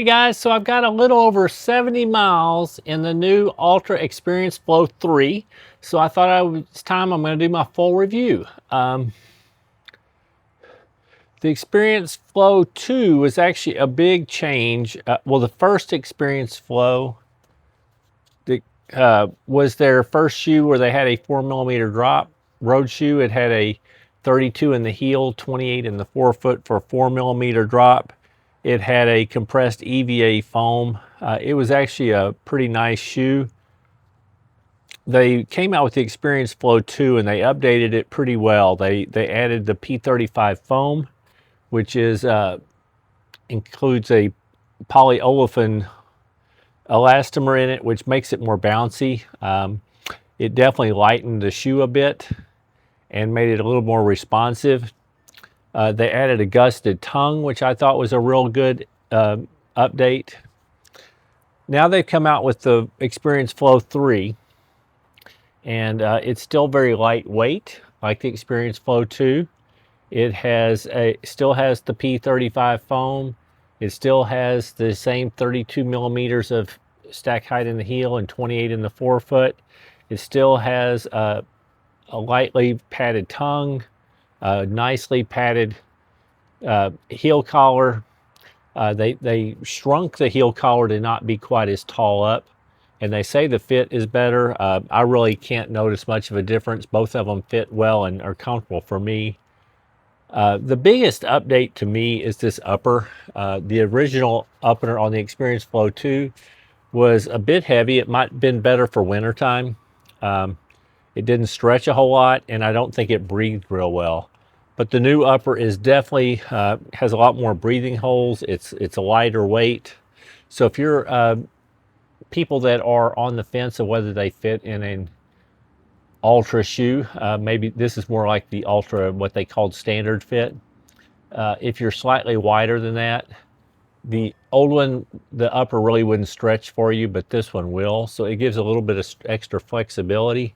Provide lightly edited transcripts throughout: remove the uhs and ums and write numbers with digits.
guys, so I've got a little over 70 miles in the new Altra Experience Flow 3. So I thought it's time I'm going to do my full review. The Experience Flow 2 was actually a big change. Well, the first Experience Flow was their first shoe where they had a 4mm drop road shoe. It had a 32 in the heel, 28 in the forefoot for a 4mm drop. It had a compressed EVA foam. It was actually a pretty nice shoe. They came out with the Experience Flow 2 and they updated it pretty well. They added the P35 foam, which is includes a polyolefin elastomer in it, which makes it more bouncy. It definitely lightened the shoe a bit and made it a little more responsive. They added a gusseted tongue, which I thought was a real good update. Now they've come out with the Experience Flow 3, and it's still very lightweight, like the Experience Flow 2. It still has the P35 foam. It still has the same 32 millimeters of stack height in the heel and 28 in the forefoot. It still has a lightly padded tongue, nicely padded heel collar. They shrunk the heel collar to not be quite as tall up, and they say the fit is better. I really can't notice much of a difference. Both of them fit well and are comfortable for me. The biggest update to me is this upper. The original upper on the Experience Flow 2 was a bit heavy. It might have been better for wintertime. It didn't stretch a whole lot, and I don't think it breathed real well. But the new upper is definitely has a lot more breathing holes. It's a lighter weight. So if you're people that are on the fence of whether they fit in an Ultra shoe, maybe this is more like the Ultra, what they called standard fit. If you're slightly wider than that, the old one, the upper really wouldn't stretch for you, but this one will. So it gives a little bit of extra flexibility.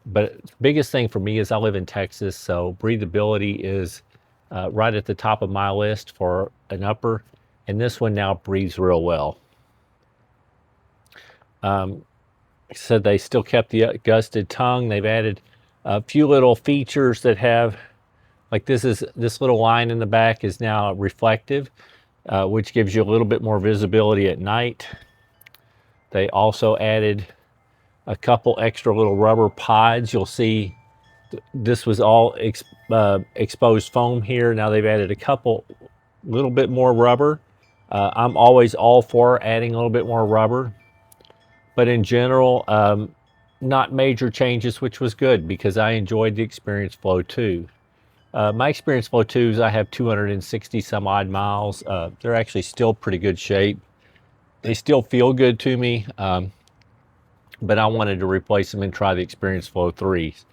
But the biggest thing for me is I live in Texas, so breathability is right at the top of my list for an upper, and this one now breathes real well. Said they still kept the gusseted tongue. They've added a few little features that have, like this little line in the back is now reflective, which gives you a little bit more visibility at night. They also added a couple extra little rubber pods. You'll see this was all exposed foam here. Now they've added a couple little bit more rubber. I'm always all for adding a little bit more rubber, but in general, not major changes, which was good because I enjoyed the Experience Flow 2. My Experience Flow 2s, I have 260 some odd miles. They're actually still pretty good shape. They still feel good to me. But I wanted to replace them and try the Experience Flow 3s.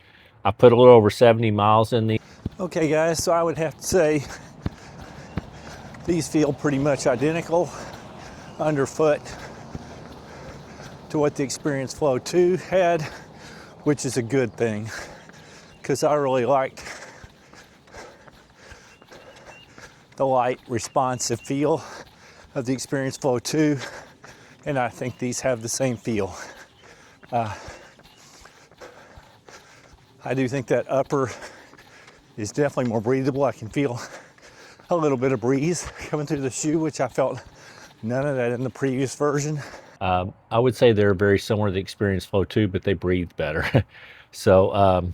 I put a little over 70 miles in the... Okay guys, so I would have to say these feel pretty much identical underfoot to what the Experience Flow 2 had, which is a good thing because I really liked the light responsive feel of the Experience Flow 2, and I think these have the same feel. I do think that upper is definitely more breathable. I can feel a little bit of breeze coming through the shoe, which I felt none of that in the previous version. I would say they're very similar to the Experience Flow 2, but they breathe better. So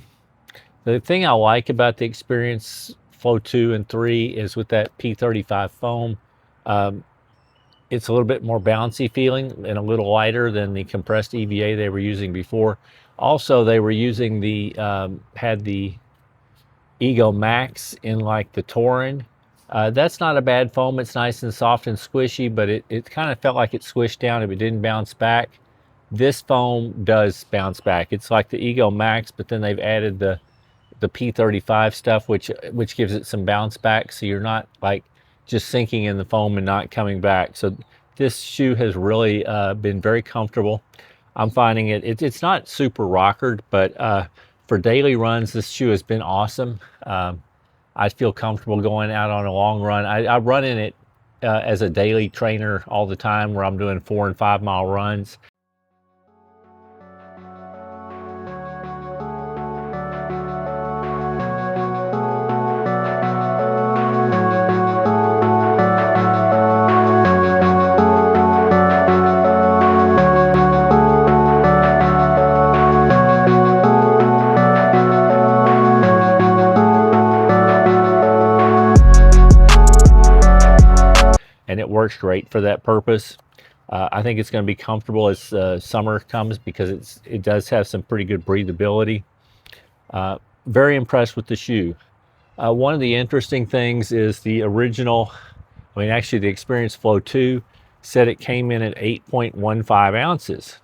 the thing I like about the Experience Flow 2 and 3 is with that P35 foam, it's a little bit more bouncy feeling and a little lighter than the compressed EVA they were using before. Also, they were using had the Ego Max in like the Torin. That's not a bad foam. It's nice and soft and squishy, but it kind of felt like it squished down if it didn't bounce back. This foam does bounce back. It's like the Ego Max, but then they've added the P35 stuff, which gives it some bounce back, so you're not like just sinking in the foam and not coming back. So this shoe has really been very comfortable. I'm finding it's not super rockered, but for daily runs, this shoe has been awesome. I feel comfortable going out on a long run. I run in it as a daily trainer all the time, where I'm doing 4 and 5 mile runs. And it works great for that purpose. I think it's going to be comfortable as summer comes, because it does have some pretty good breathability. Very impressed with the shoe. One of the interesting things is the original, actually the Experience Flow 2 said it came in at 8.15 ounces.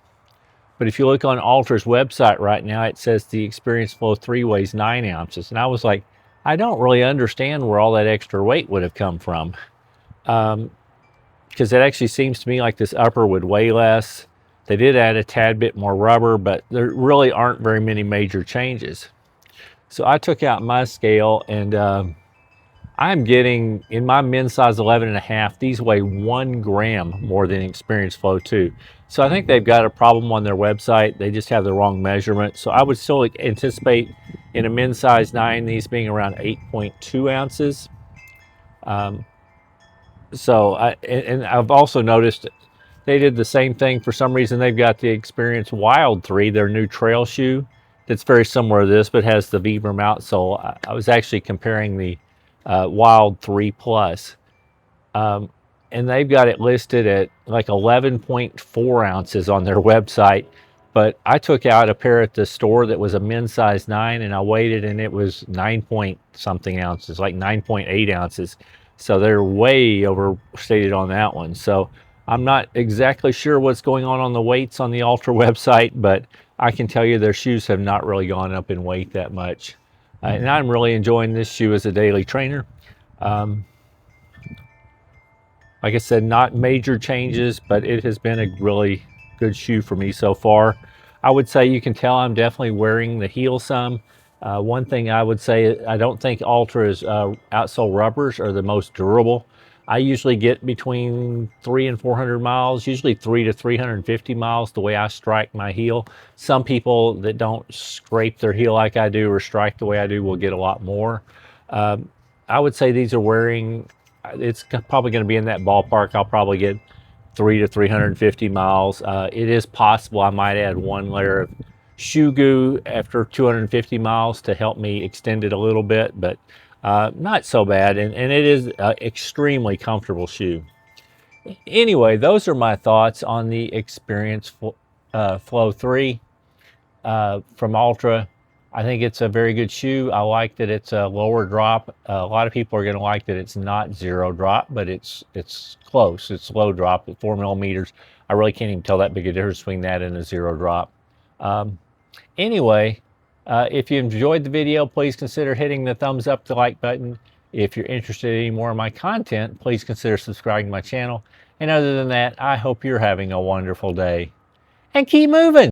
But if you look on Altra's website right now, it says the Experience Flow 3 weighs 9 ounces. And I was like, I don't really understand where all that extra weight would have come from. Because it actually seems to me like this upper would weigh less. They did add a tad bit more rubber, but there really aren't very many major changes. So I took out my scale, and I'm getting, in my men's size 11.5, these weigh 1 gram more than Experience Flow 2. So I think they've got a problem on their website. They just have the wrong measurement. So I would still anticipate in a men's size 9, these being around 8.2 ounces. So I've also noticed they did the same thing. For some reason, they've got the Experience Wild 3, their new trail shoe, that's very similar to this, but has the Vibram outsole. I was actually comparing the Wild 3 Plus, and they've got it listed at like 11.4 ounces on their website. But I took out a pair at the store that was a men's size 9, and I weighed it, and it was 9 point something ounces, like 9.8 ounces. So they're way overstated on that one. So I'm not exactly sure what's going on the weights on the Altra website, but I can tell you their shoes have not really gone up in weight that much. And I'm really enjoying this shoe as a daily trainer. Like I said, not major changes, but it has been a really good shoe for me so far. I would say you can tell I'm definitely wearing the heel some. One thing I would say, I don't think Altra's outsole rubbers are the most durable. I usually get between 300 and 400 miles, usually 300 to 350 miles the way I strike my heel. Some people that don't scrape their heel like I do or strike the way I do will get a lot more. I would say these are wearing, it's probably going to be in that ballpark. I'll probably get 300 to 350 miles. It is possible I might add 1 layer of shoe goo after 250 miles to help me extend it a little bit, but not so bad, and it is an extremely comfortable shoe. Anyway, those are my thoughts on the Experience Flow 3 from Altra. I think it's a very good shoe. I like that it's a lower drop. A lot of people are going to like that it's not 0 drop, but it's close. It's low drop at 4 millimeters. I really can't even tell that big a difference between that and a 0 drop. Anyway, if you enjoyed the video, please consider hitting the thumbs up, the like button. If you're interested in any more of my content, please consider subscribing to my channel. And other than that, I hope you're having a wonderful day. And keep moving!